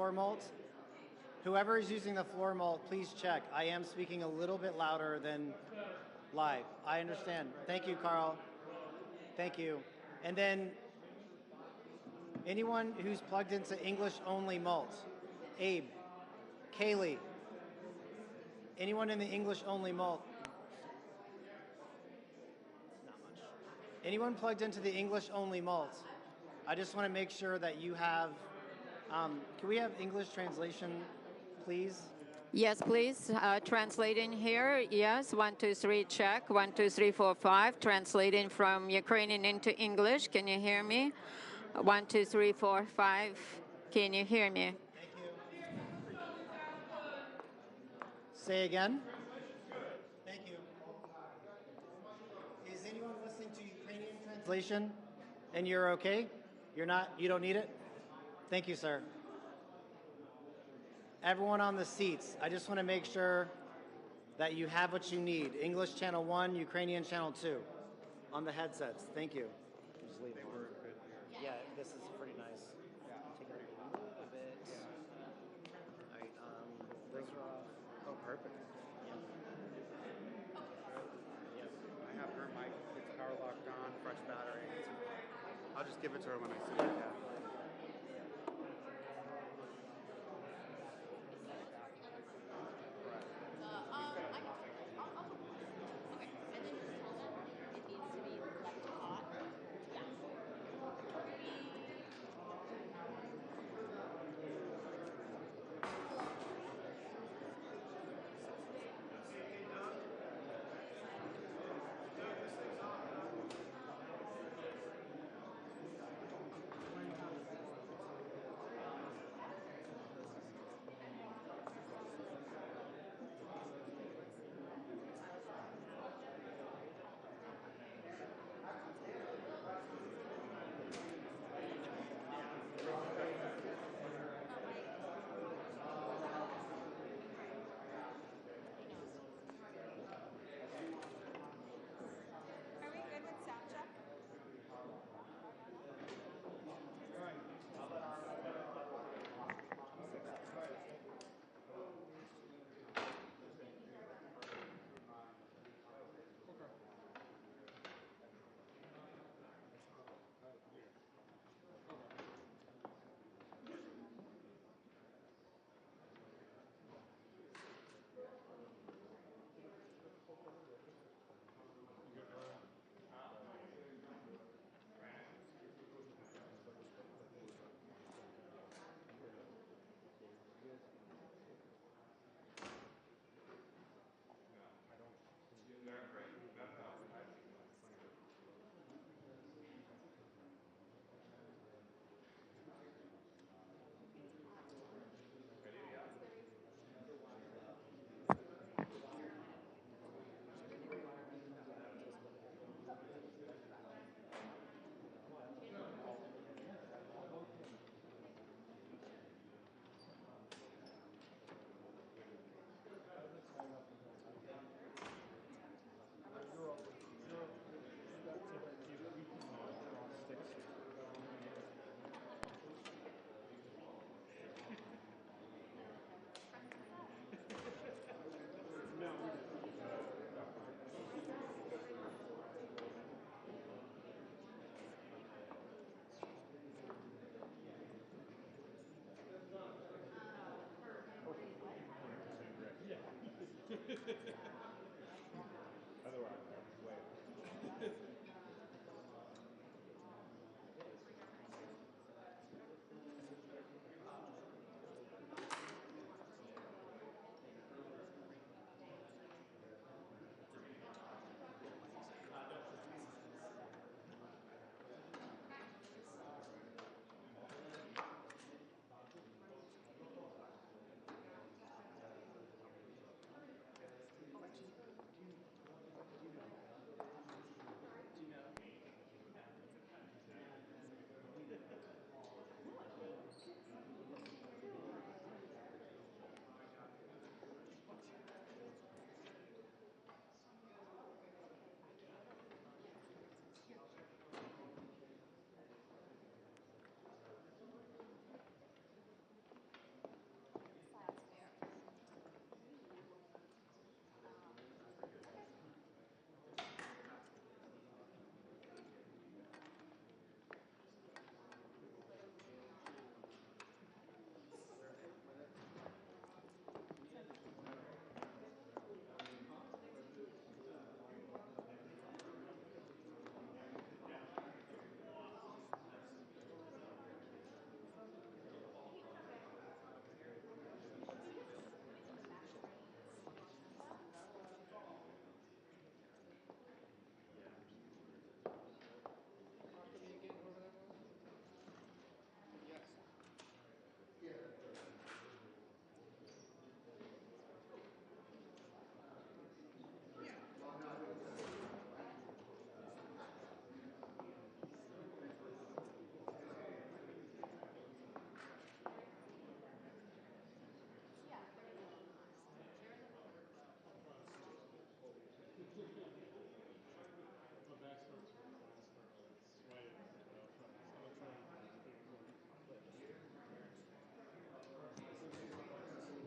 floor mult. Whoever is using the floor mult, please check. I am speaking a little bit louder than live. I understand. Thank you, Carl. Thank you. And then anyone who's plugged into English only mult, Abe, Kaylee, anyone in the English only mult? Not much. Anyone plugged into the English only mult? I just want to make sure that you have, can we have English translation, please? Yes, please. Translating here. Yes, 1, 2, 3, check. 1, 2, 3, 4, 5. Translating from Ukrainian into English. Can you hear me? 1, 2, 3, 4, 5. Can you hear me? Thank you. Say again. Thank you. Is anyone listening to Ukrainian translation and you're okay? You're not, you don't need it? Thank you, sir. Everyone on the seats, I just want to make sure that you have what you need. English channel 1, Ukrainian channel 2 on the headsets. Thank you. Just leave it on. Yeah, this is pretty nice. Take it a little bit. All right, those are off. Oh, perfect. Yeah. Yes. I have her mic. It's power locked on, fresh battery. I'll just give it to her when I see it. Yeah.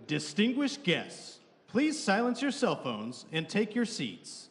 Distinguished guests, please silence your cell phones and take your seats.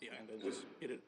Yeah, and then just hit it.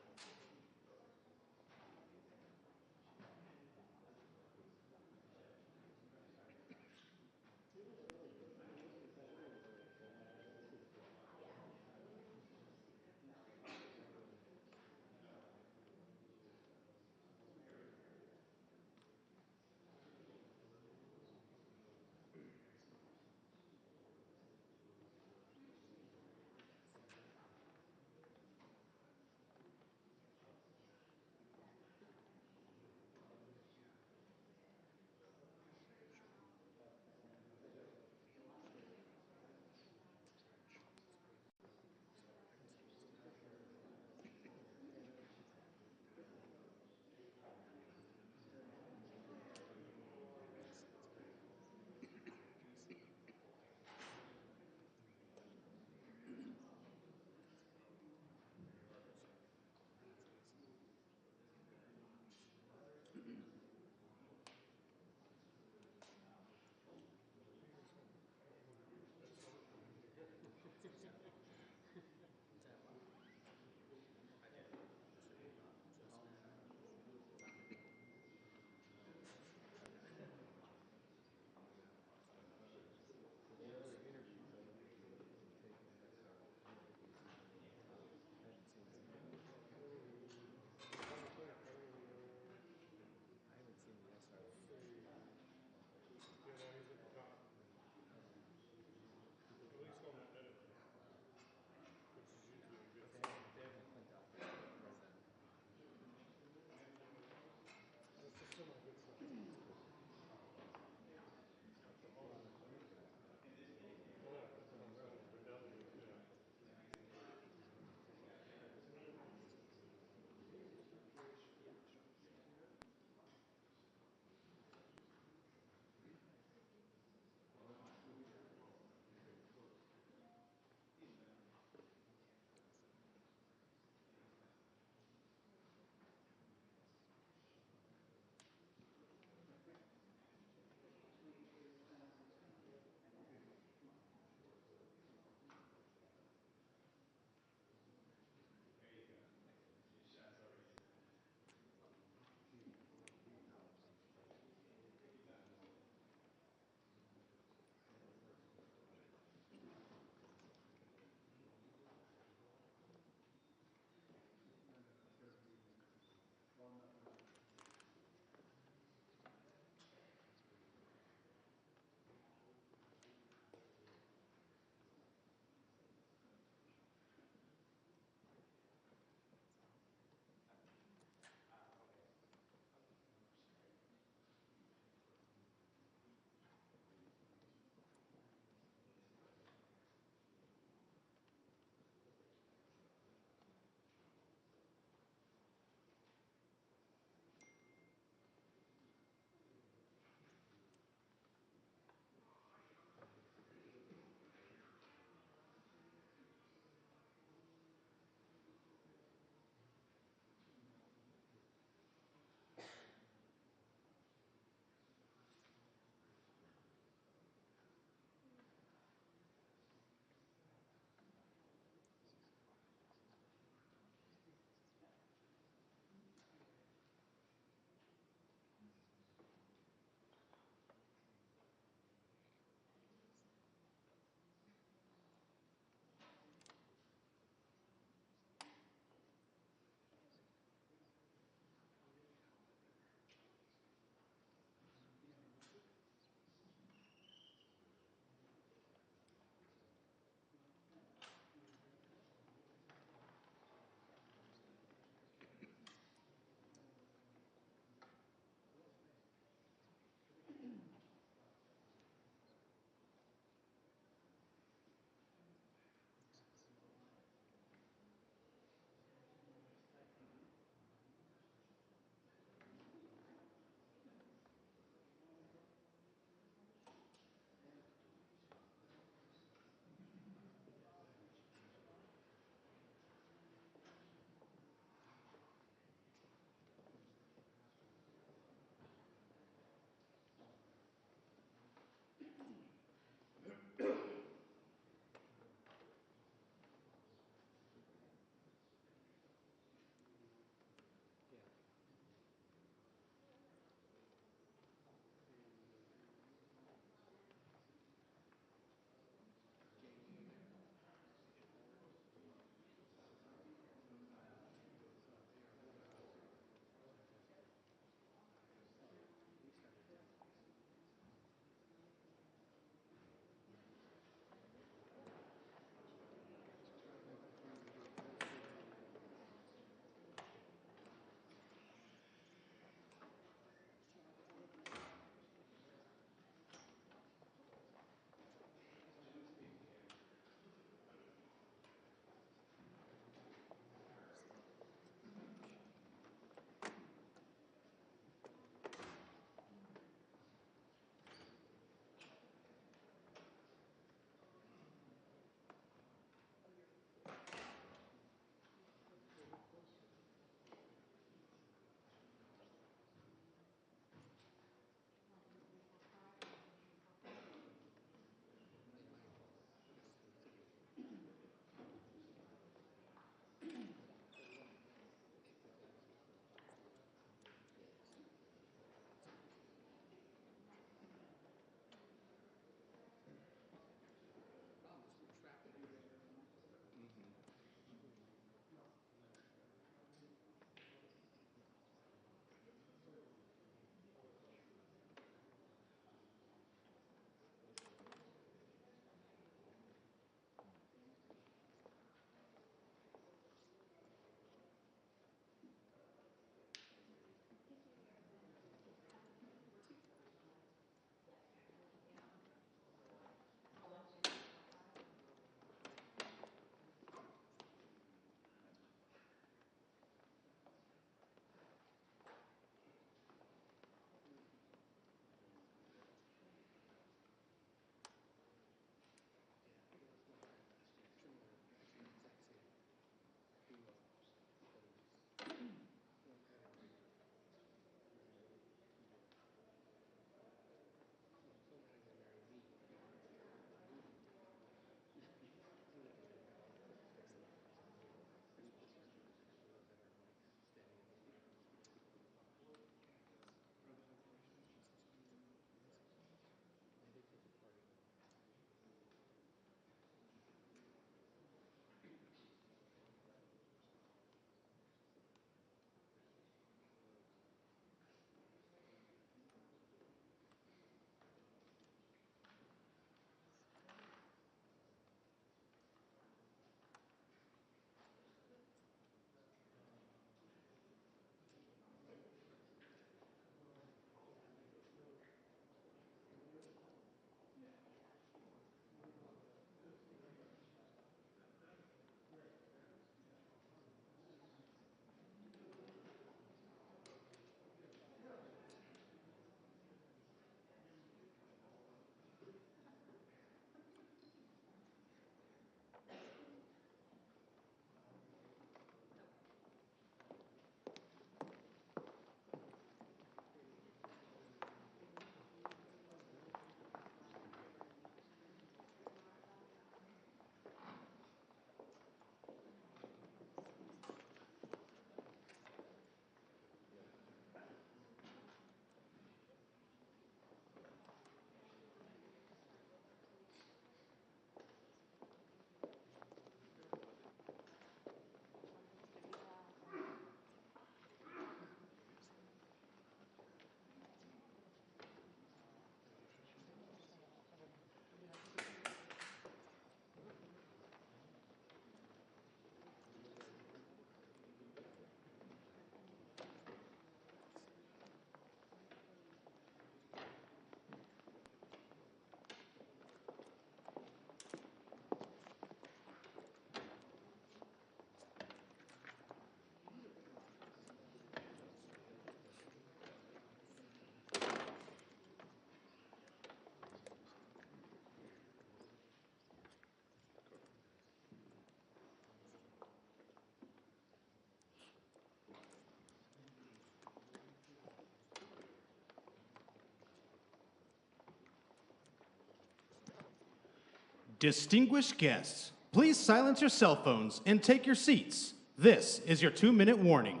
Distinguished guests, please silence your cell phones and take your seats. This is your 2-minute warning.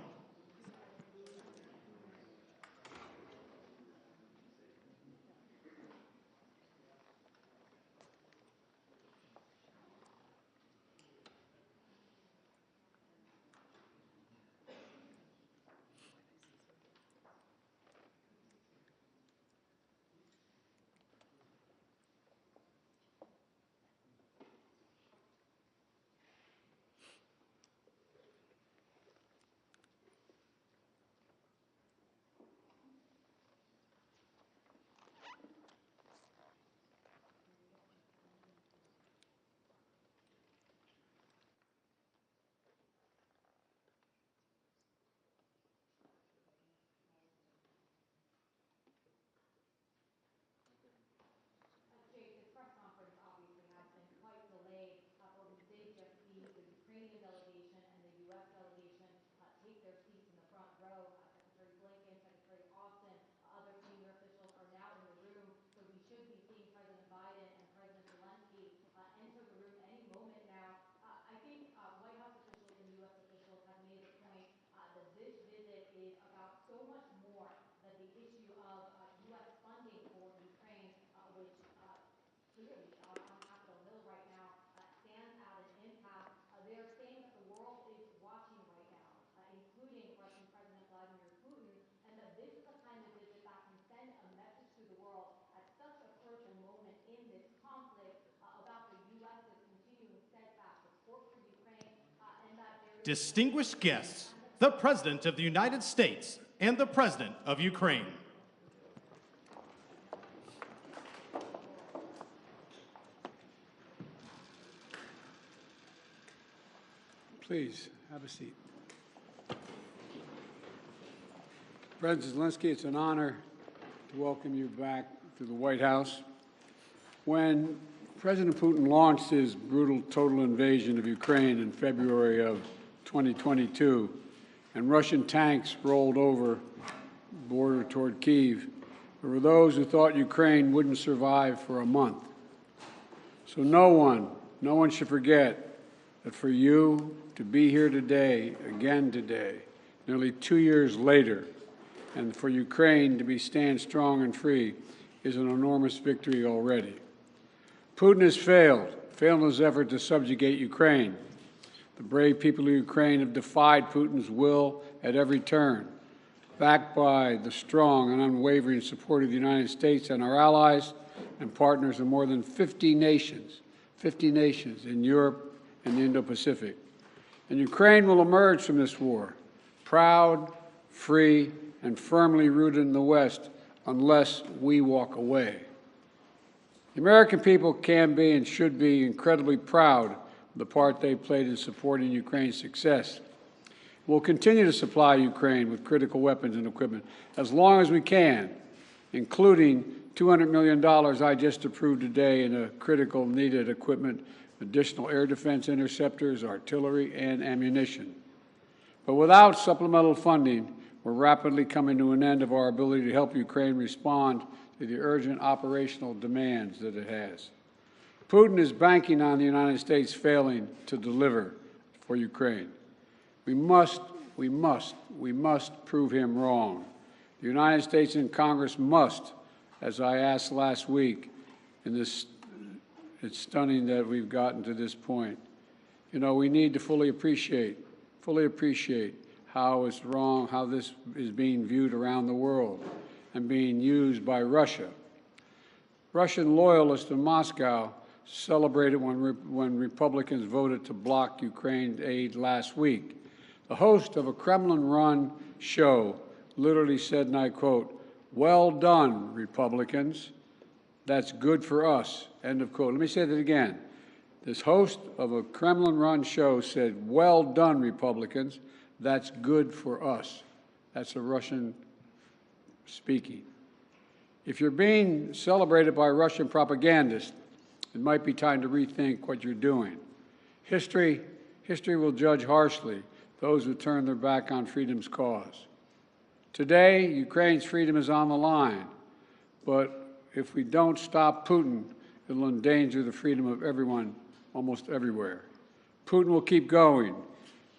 Distinguished guests, the President of the United States and the President of Ukraine. Please, have a seat. President Zelensky, it's an honor to welcome you back to the White House. When President Putin launched his brutal total invasion of Ukraine in February of 2022, and Russian tanks rolled over the border toward Kyiv, there were those who thought Ukraine wouldn't survive for a month. So no one should forget that for you to be here today, again today, nearly 2 years later, and for Ukraine to stand strong and free is an enormous victory already. Putin has failed in his effort to subjugate Ukraine. The brave people of Ukraine have defied Putin's will at every turn, backed by the strong and unwavering support of the United States and our allies and partners in more than 50 nations in Europe and the Indo-Pacific. And Ukraine will emerge from this war proud, free, and firmly rooted in the West unless we walk away. The American people can be and should be incredibly proud the part they played in supporting Ukraine's success. We'll continue to supply Ukraine with critical weapons and equipment as long as we can, including $200 million I just approved today in a critical needed equipment, additional air defense interceptors, artillery, and ammunition. But without supplemental funding, we're rapidly coming to an end of our ability to help Ukraine respond to the urgent operational demands that it has. Putin is banking on the United States failing to deliver for Ukraine. We must prove him wrong. The United States and Congress must, as I asked last week, it's stunning that we've gotten to this point. You know, we need to fully appreciate how it's wrong, how this is being viewed around the world and being used by Russia. Russian loyalists in Moscow celebrated when Republicans voted to block Ukraine aid last week. The host of a Kremlin-run show literally said, and I quote, "Well done, Republicans. That's good for us," end of quote. Let me say that again. This host of a Kremlin-run show said, "Well done, Republicans. That's good for us." That's a Russian speaking. If you're being celebrated by Russian propagandists, it might be time to rethink what you're doing. History will judge harshly those who turn their back on freedom's cause. Today, Ukraine's freedom is on the line, but if we don't stop Putin it will endanger the freedom of everyone almost everywhere. Putin will keep going,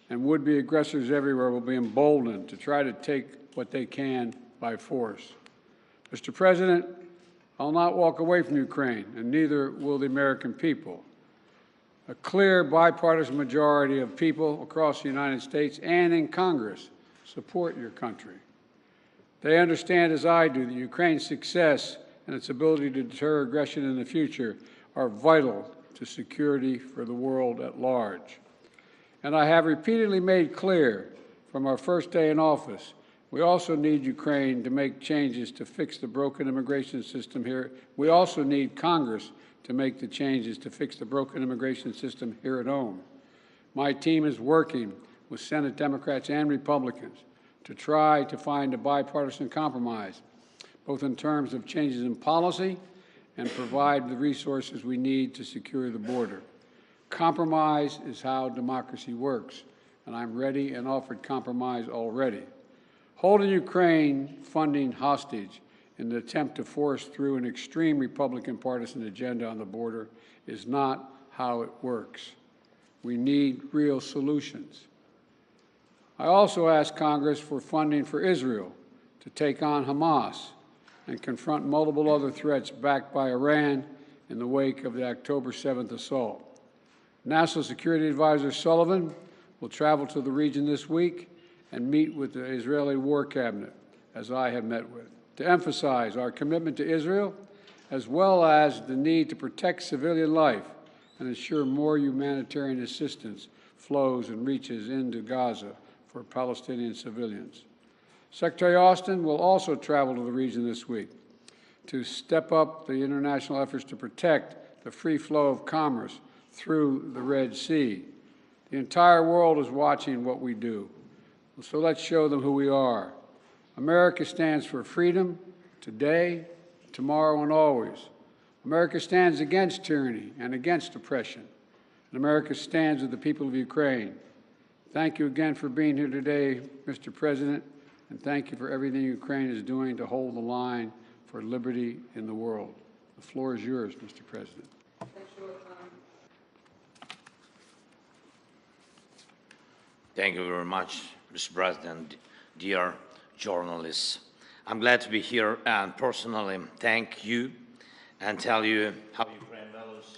and would-be aggressors everywhere will be emboldened to try to take what they can by force. Mr. President, I'll not walk away from Ukraine, and neither will the American people. A clear bipartisan majority of people across the United States and in Congress support your country. They understand, as I do, that Ukraine's success and its ability to deter aggression in the future are vital to security for the world at large. And I have repeatedly made clear from our first day in office, we also need Ukraine to make changes to fix the broken immigration system here. We also need Congress to make the changes to fix the broken immigration system here at home. My team is working with Senate Democrats and Republicans to try to find a bipartisan compromise, both in terms of changes in policy and provide the resources we need to secure the border. Compromise is how democracy works, and I'm ready and offered compromise already. Holding Ukraine funding hostage in an attempt to force through an extreme Republican partisan agenda on the border is not how it works. We need real solutions. I also asked Congress for funding for Israel to take on Hamas and confront multiple other threats backed by Iran in the wake of the October 7th assault. National Security Advisor Sullivan will travel to the region this week and meet with the Israeli War Cabinet, as I have met with, to emphasize our commitment to Israel, as well as the need to protect civilian life and ensure more humanitarian assistance flows and reaches into Gaza for Palestinian civilians. Secretary Austin will also travel to the region this week to step up the international efforts to protect the free flow of commerce through the Red Sea. The entire world is watching what we do. So let's show them who we are. America stands for freedom today, tomorrow, and always. America stands against tyranny and against oppression. And America stands with the people of Ukraine. Thank you again for being here today, Mr. President, and thank you for everything Ukraine is doing to hold the line for liberty in the world. The floor is yours, Mr. President. Thank you very much, Mr. President, dear journalists. I'm glad to be here and personally thank you and tell you how Ukraine values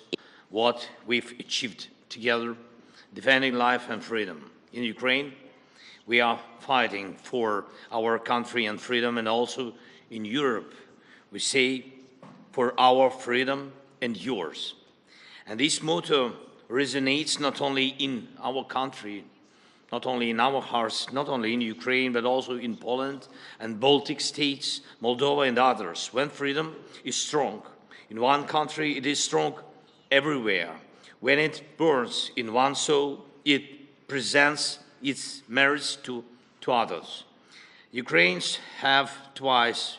what we've achieved together, defending life and freedom. In Ukraine, we are fighting for our country and freedom, and also in Europe, we say for our freedom and yours. And this motto resonates not only in our country, not only in our hearts, not only in Ukraine, but also in Poland and Baltic states, Moldova and others. When freedom is strong in one country, it is strong everywhere. When it burns in one soul, it presents its merits to others. Ukrainians have twice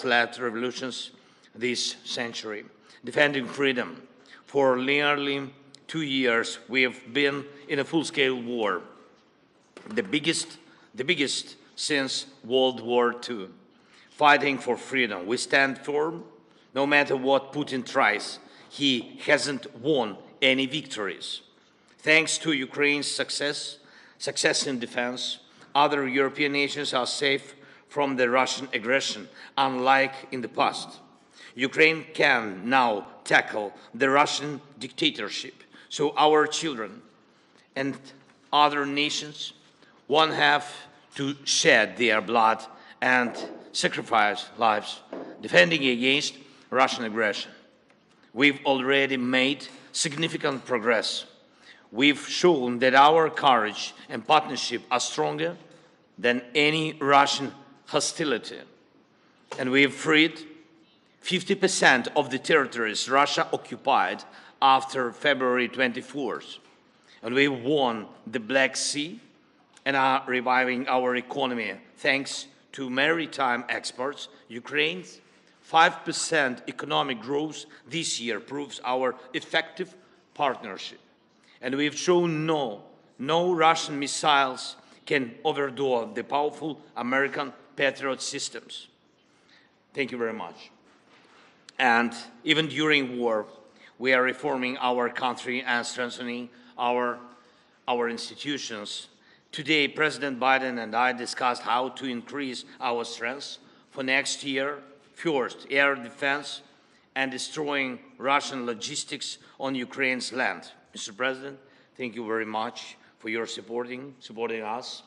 led revolutions this century, defending freedom. For nearly 2 years, we have been in a full-scale war, the biggest since World War II, fighting for freedom. We stand firm, no matter what Putin tries. He hasn't won any victories. Thanks to Ukraine's success in defense, other European nations are safe from the Russian aggression, unlike in the past. Ukraine can now tackle the Russian dictatorship, so our children and other nations won't have to shed their blood and sacrifice lives defending against Russian aggression. We've already made significant progress. We've shown that our courage and partnership are stronger than any Russian hostility. And we've freed 50% of the territories Russia occupied after February 24th. And we won the Black Sea and are reviving our economy. Thanks to maritime exports, Ukraine's 5% economic growth this year proves our effective partnership. And we've shown no Russian missiles can overdo the powerful American Patriot systems. Thank you very much. And even during war, we are reforming our country and strengthening our institutions. Today, President Biden and I discussed how to increase our strength for next year. First, air defense and destroying Russian logistics on Ukraine's land. Mr. President, thank you very much for your supporting us.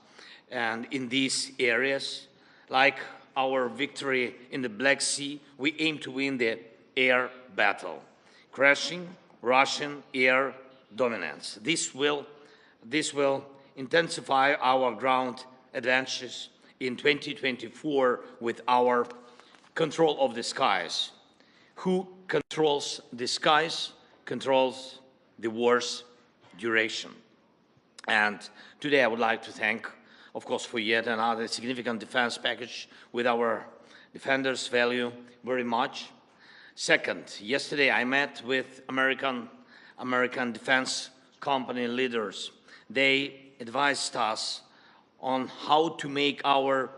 And in these areas, like our victory in the Black Sea, we aim to win the air battle, crushing Russian air dominance. This will intensify our ground advantages in 2024 with our control of the skies. Who controls the skies controls the war's duration. And today I would like to thank, of course, for yet another significant defense package with our defenders value very much. Second, yesterday I met with American defense company leaders. They advised us on how to make our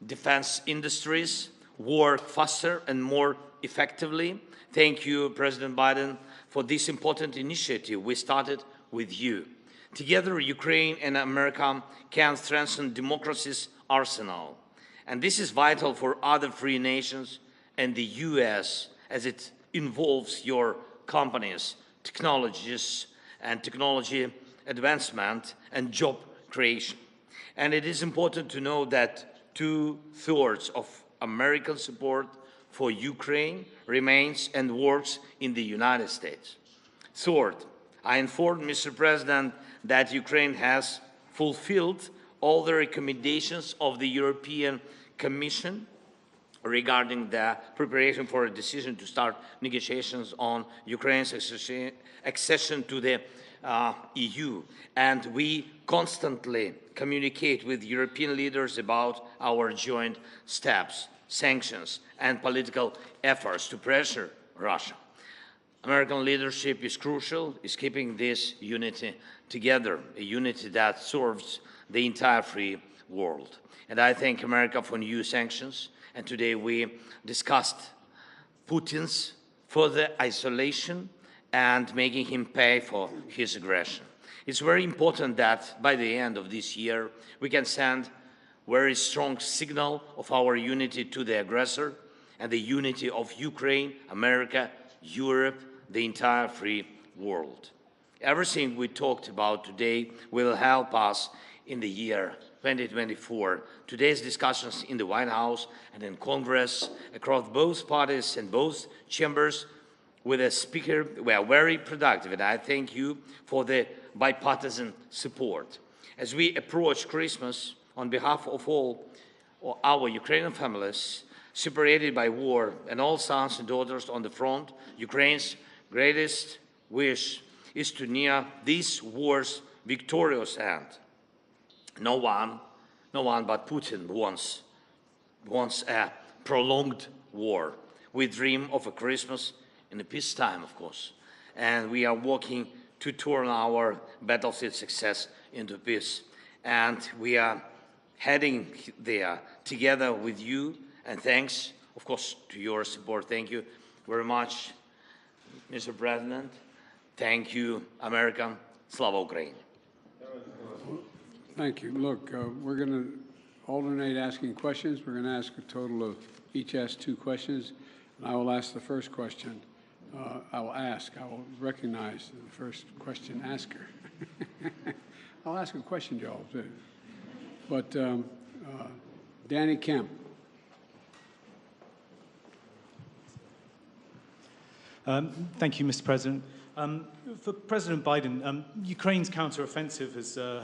defense industries work faster and more effectively. Thank you, President Biden, for this important initiative we started with you. Together, Ukraine and America can strengthen democracy's arsenal. And this is vital for other free nations and the US as it involves your companies, technologies, and technology advancement and job creation. And it is important to know that 2/3 of American support for Ukraine remains and works in the United States. Third, I informed Mr. President that Ukraine has fulfilled all the recommendations of the European Commission regarding the preparation for a decision to start negotiations on Ukraine's accession to the EU. And we constantly communicate with European leaders about our joint steps, sanctions, and political efforts to pressure Russia. American leadership is crucial, is keeping this unity together, a unity that serves the entire free world. And I thank America for new sanctions. And today we discussed Putin's further isolation and making him pay for his aggression. It's very important that by the end of this year, we can send a very strong signal of our unity to the aggressor and the unity of Ukraine, America, Europe, the entire free world. Everything we talked about today will help us in the year 2024. Today's discussions in the White House and in Congress across both parties and both chambers with a speaker were very productive, and I thank you for the bipartisan support. As we approach Christmas, on behalf of all our Ukrainian families separated by war and all sons and daughters on the front, Ukraine's greatest wish is to near this war's victorious end. No one but Putin wants a prolonged war. We dream of a Christmas in a peacetime, of course, and we are working to turn our battlefield success into peace. And we are heading there together with you, and thanks, of course, to your support. Thank you very much, Mr. President. Thank you, America. Slava Ukraini. Thank you. Look, we're going to alternate asking questions. We're going to ask a total of, each ask 2 questions. And I will ask the first question. I will recognize the first question asker. I'll ask a question, Joel, too. But Danny Kemp. Thank you, Mr. President. For President Biden, Ukraine's counteroffensive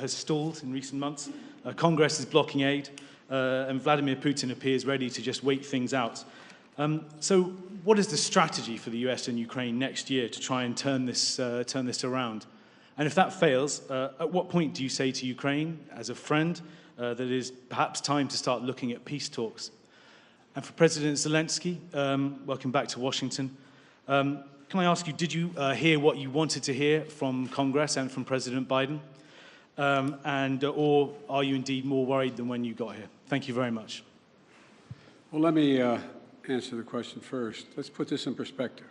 has stalled in recent months. Congress is blocking aid, and Vladimir Putin appears ready to just wait things out. So what is the strategy for the US and Ukraine next year to try and turn this around? And if that fails, at what point do you say to Ukraine, as a friend, that it is perhaps time to start looking at peace talks? And for President Zelensky, welcome back to Washington. Can I ask you, did you hear what you wanted to hear from Congress and from President Biden? Or are you indeed more worried than when you got here? Thank you very much. Well, let me answer the question first. Let's put this in perspective.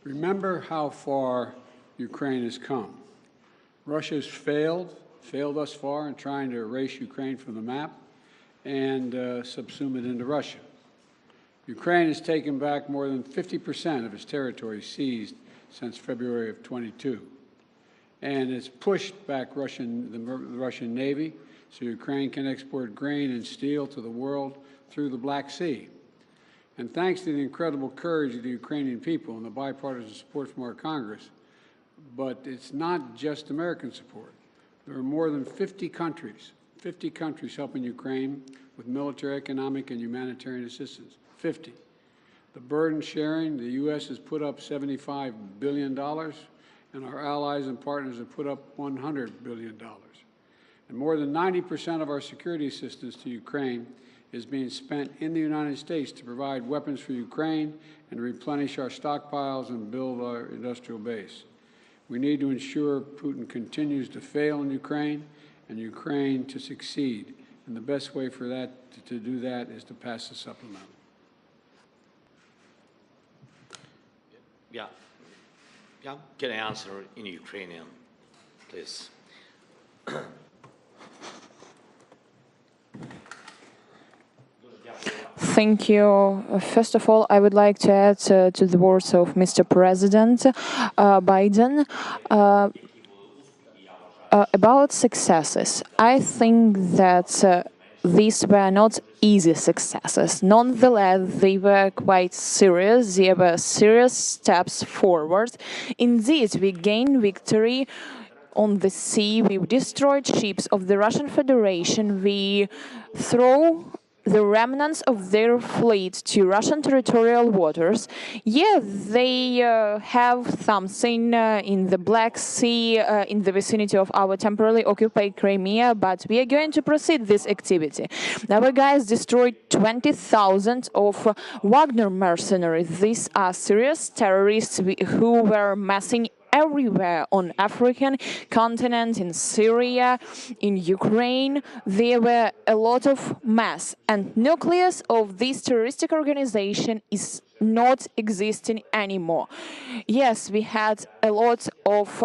Remember how far Ukraine has come. Russia's failed thus far in trying to erase Ukraine from the map and subsume it into Russia. Ukraine has taken back more than 50% of its territory seized since February of 22. And it's pushed back the Russian Navy so Ukraine can export grain and steel to the world through the Black Sea. And thanks to the incredible courage of the Ukrainian people and the bipartisan support from our Congress, but it's not just American support. There are more than 50 countries helping Ukraine with military, economic, and humanitarian assistance. 50. The burden sharing, the U.S. has put up $75 billion, and our allies and partners have put up $100 billion. And more than 90% of our security assistance to Ukraine is being spent in the United States to provide weapons for Ukraine and replenish our stockpiles and build our industrial base. We need to ensure Putin continues to fail in Ukraine and Ukraine to succeed. And the best way for that to do that is to pass the supplemental. Yeah. Can I answer in Ukrainian, please? Thank you. First of all, I would like to add to the words of Mr. President Biden about successes. I think that these were not easy successes. Nonetheless, they were quite serious. They were serious steps forward. Indeed, we gained victory on the sea. We destroyed ships of the Russian Federation. We threw the remnants of their fleet to Russian territorial waters. Yeah, they have something in the Black Sea, in the vicinity of our temporarily occupied Crimea, but we are going to proceed this activity. Our guys destroyed 20,000 of Wagner mercenaries. These are serious terrorists who were massing everywhere on African continent, in Syria, in Ukraine. There were a lot of mass, and nucleus of this terroristic organization is not existing anymore. Yes, we had a lot of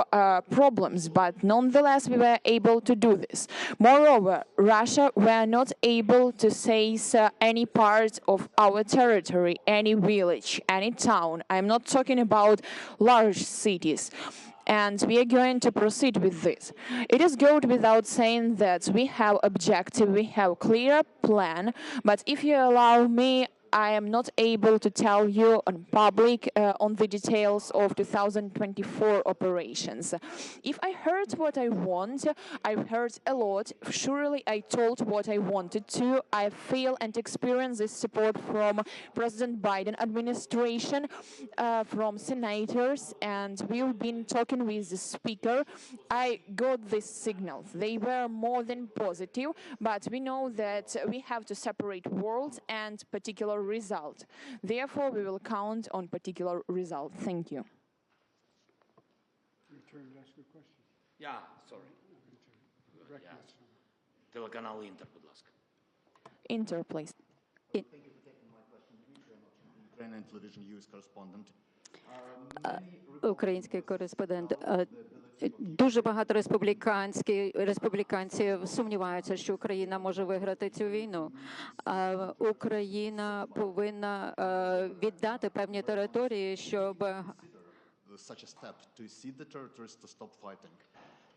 problems, but nonetheless we were able to do this. Moreover, Russia were not able to seize any part of our territory, any village, any town. I'm not talking about large cities. And we are going to proceed with this. It is good without saying that we have objective, we have clear plan, but if you allow me, I am not able to tell you on public on the details of 2024 operations. If I heard what I want, I've heard a lot. Surely I told what I wanted to. I feel and experience this support from President Biden administration, from senators, and we've been talking with the speaker. I got these signals. They were more than positive, but we know that we have to separate words and particular result. Therefore, we will count on particular result. Thank you. Yeah, sorry. Телеканал Інтер, будь ласка. Inter, please. Thank you for taking my question. Ukrainian television news correspondent. Український кореспондент. Дуже багато республіканців сумніваються, що Україна може виграти цю війну. Україна повинна віддати певні території, щоб Such a step to cede the territories to stop fighting.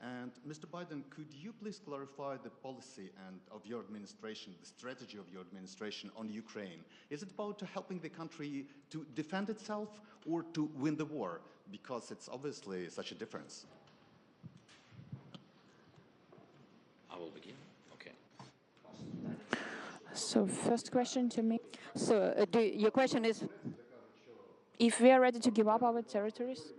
And Mr. Biden, could you please clarify the policy and of your administration, the strategy of your administration on Ukraine? Is it about helping the country to defend itself or to win the war? Because it's obviously such a difference. I will begin. Okay. So, first question to me. So, your question is, if we are ready to give up our territories?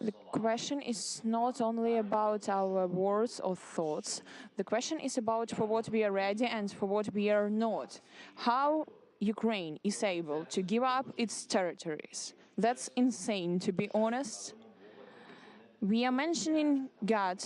The question is not only about our words or thoughts. The question is about for what we are ready and for what we are not. How Ukraine is able to give up its territories. That's insane, to be honest. We are mentioning God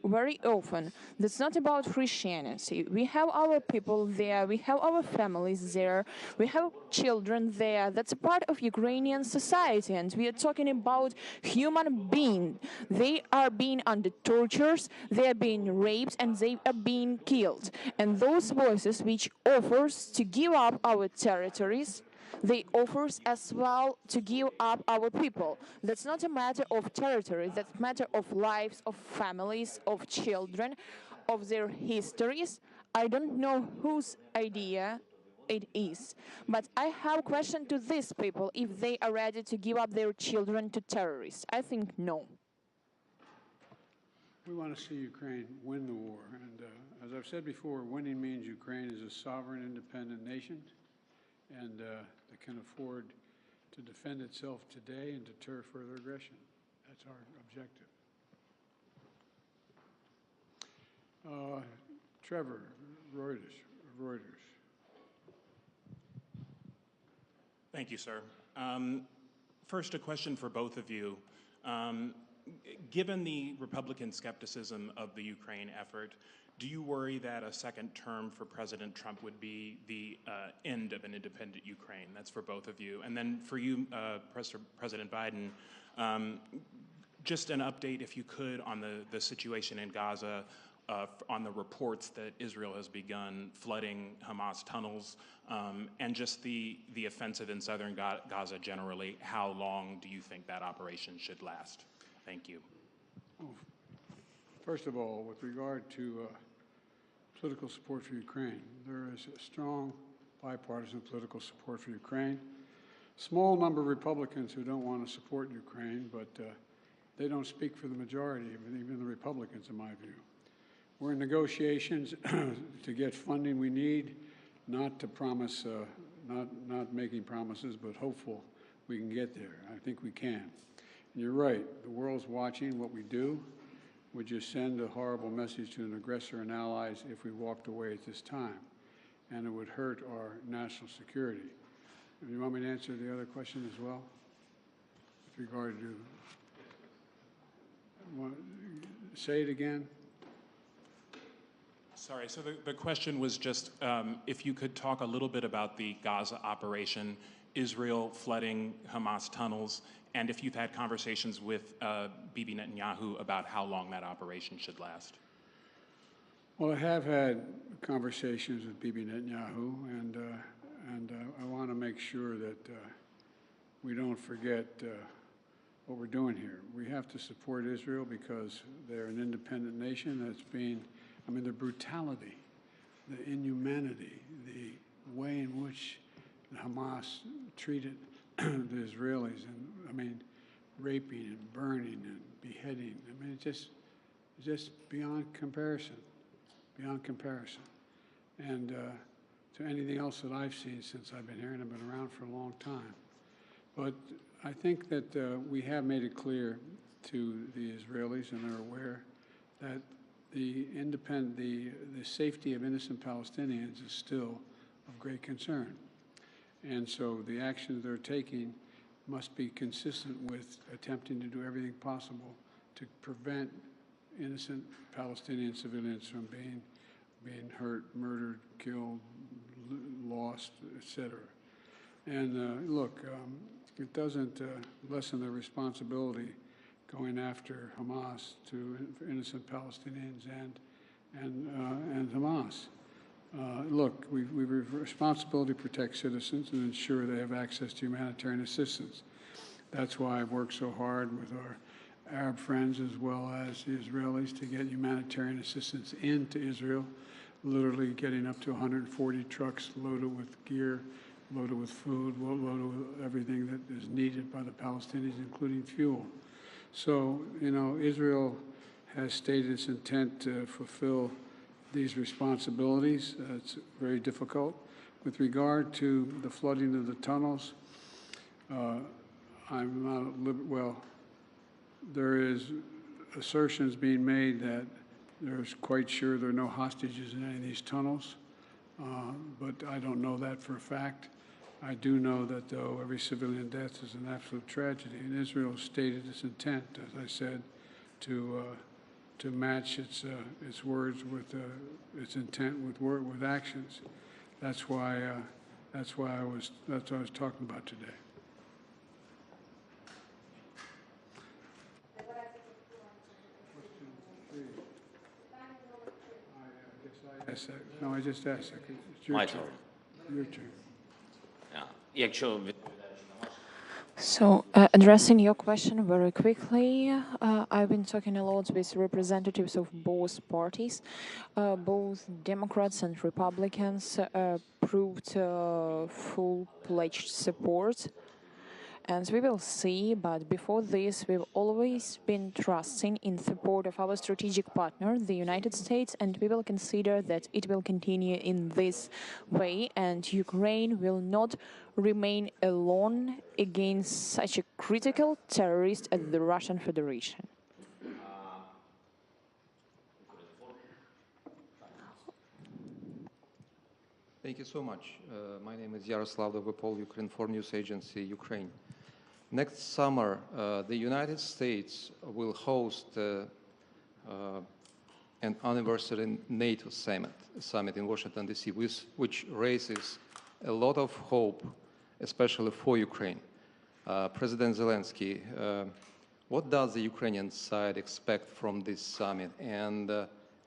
very often. That's not about Christianity. We have our people there, we have our families there, we have children there. That's a part of Ukrainian society, and we are talking about human beings. They are being under tortures, they are being raped, and they are being killed. And those voices which offers to give up our territories, they offers as well to give up our people. That's not a matter of territory, that's a matter of lives, of families, of children, of their histories. I don't know whose idea it is, but I have a question to these people if they are ready to give up their children to terrorists. I think no. We want to see Ukraine win the war. And as I've said before, winning means Ukraine is a sovereign, independent nation and that can afford to defend itself today and deter further aggression. That's our objective. Trevor, Reuters. Thank you, sir. First, a question for both of you. Given the Republican skepticism of the Ukraine effort, do you worry that a second term for President Trump would be the end of an independent Ukraine? That's for both of you. And then for you, President Biden, just an update, if you could, on the situation in Gaza, on the reports that Israel has begun flooding Hamas tunnels, and just the offensive in southern Gaza generally. How long do you think that operation should last? Thank you. First of all, with regard to political support for Ukraine, there is a strong bipartisan political support for Ukraine. Small number of Republicans who don't want to support Ukraine, but they don't speak for the majority, even the Republicans, in my view. We're in negotiations to get funding we need, not to promise, not making promises, but hopeful we can get there. I think we can. And you're right, the world's watching what we do. Would just send a horrible message to an aggressor and allies if we walked away at this time, and it would hurt our national security. Do you want me to answer the other question as well? With regard to, say it again? Sorry, so the question was just if you could talk a little bit about the Gaza operation, Israel flooding Hamas tunnels, and if you've had conversations with Bibi Netanyahu about how long that operation should last. Well, I have had conversations with Bibi Netanyahu, and I want to make sure that we don't forget what we're doing here. We have to support Israel because they're an independent nation that's being, I mean, the brutality, the inhumanity, the way in which Hamas treated the Israelis, and I mean, raping and burning and beheading. I mean, it's just beyond comparison, and to anything else that I've seen since I've been here, and I've been around for a long time. But I think that we have made it clear to the Israelis, and they're aware, that the safety of innocent Palestinians is still of great concern. And so the actions they're taking must be consistent with attempting to do everything possible to prevent innocent Palestinian civilians from being hurt, murdered, killed, lost, etc. And look, it doesn't lessen their responsibility going after Hamas to innocent Palestinians and Hamas. Look, we have a responsibility to protect citizens and ensure they have access to humanitarian assistance. That's why I've worked so hard with our Arab friends as well as the Israelis to get humanitarian assistance into Israel, literally getting up to 140 trucks loaded with gear, loaded with food, loaded with everything that is needed by the Palestinians, including fuel. So, you know, Israel has stated its intent to fulfill these responsibilities. It's very difficult. With regard to the flooding of the tunnels, there is assertions being made that there's quite sure there are no hostages in any of these tunnels, but I don't know that for a fact. I do know that, though, every civilian death is an absolute tragedy, and Israel stated its intent, as I said, to to match its words with its intent with actions. That's why I was talking about today. No, I just asked. It's your My turn. turn. Your turn. Yeah. Якщо So, addressing your question very quickly, I've been talking a lot with representatives of both parties. Both Democrats and Republicans proved full-pledged support. And we will see, but before this, we've always been trusting in support of our strategic partner, the United States, and we will consider that it will continue in this way, and Ukraine will not remain alone against such a critical terrorist as the Russian Federation. Thank you so much. My name is Yaroslav Dovopol, Ukrinform News Agency, Ukraine. Next summer, the United States will host an anniversary NATO summit in Washington, D.C., which raises a lot of hope, especially for Ukraine. President Zelensky, what does the Ukrainian side expect from this summit? And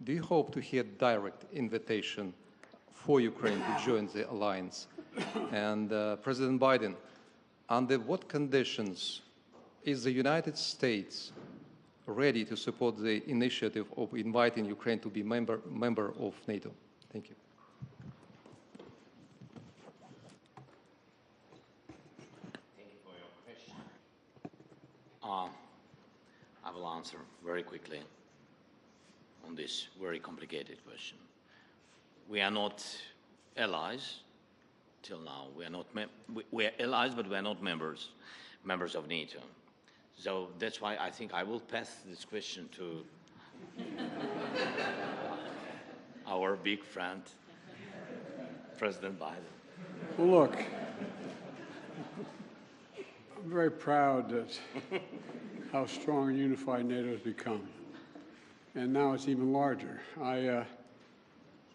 do you hope to hear direct invitation for Ukraine to join the alliance? And President Biden, under what conditions is the United States ready to support the initiative of inviting Ukraine to be member of NATO? Thank you. Thank you for your question. I will answer very quickly on this very complicated question. We are not allies. Till now, we are not we are allies, but we are not members of NATO. So that's why I think I will pass this question to our big friend, President Biden. Well, look, I'm very proud that how strong and unified NATO has become, and now it's even larger.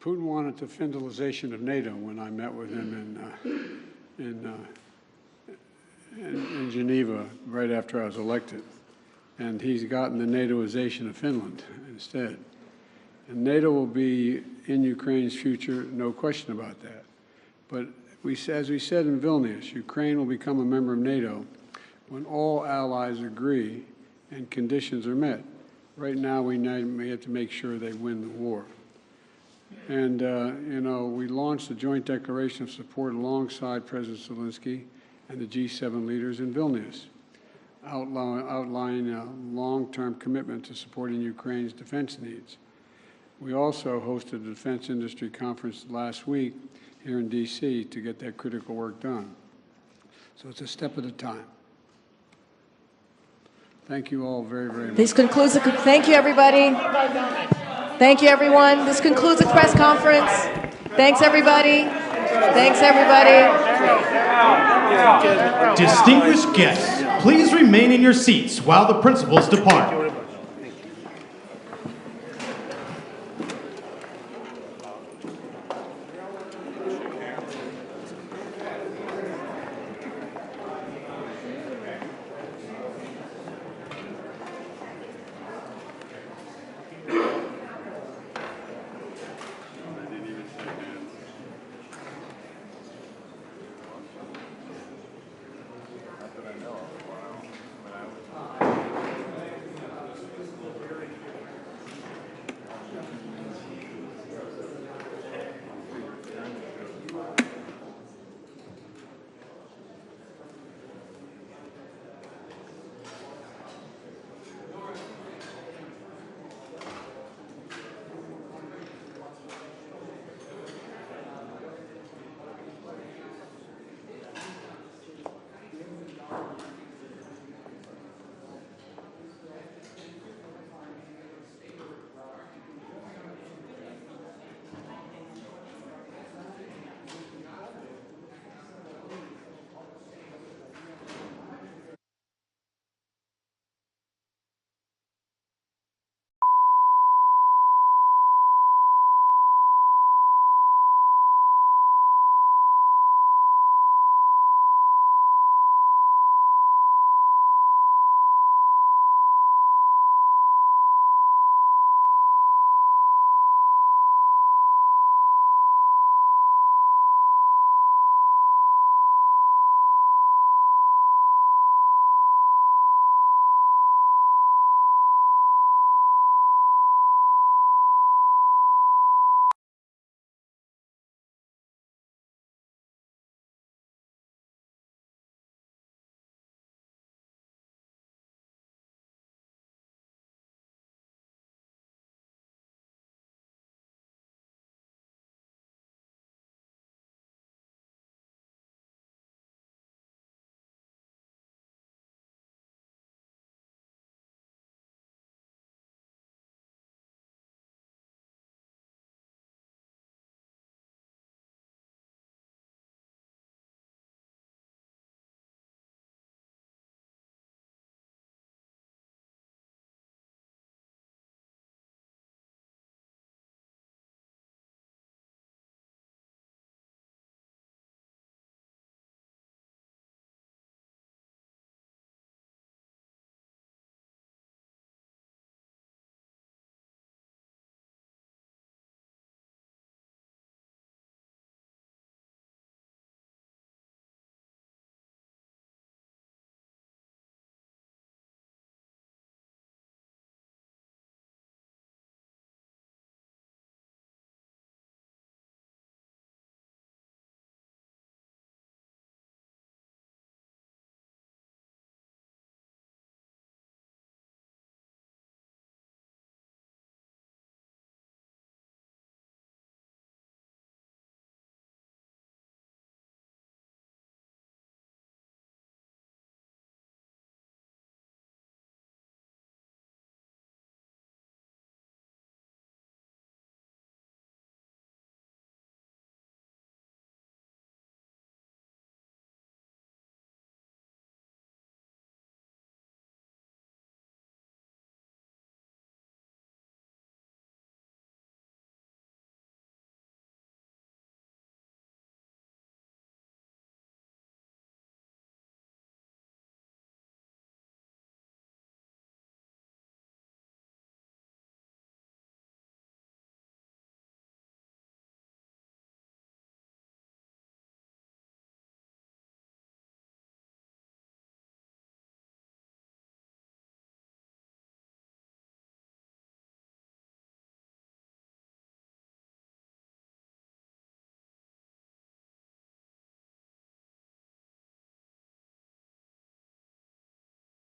Putin wanted the federalization of NATO when I met with him in Geneva right after I was elected. And he's gotten the NATOization of Finland instead. And NATO will be in Ukraine's future, no question about that. But as we said in Vilnius, Ukraine will become a member of NATO when all allies agree and conditions are met. Right now, we have to make sure they win the war. And, we launched a joint declaration of support alongside President Zelensky and the G7 leaders in Vilnius, outlining a long-term commitment to supporting Ukraine's defense needs. We also hosted a defense industry conference last week here in D.C. to get that critical work done. So it's a step at a time. Thank you all very, very much. This concludes thank you, everybody. Thank you, everyone. This concludes the press conference. Thanks, everybody. Thanks, everybody. Distinguished guests, please remain in your seats while the principals depart.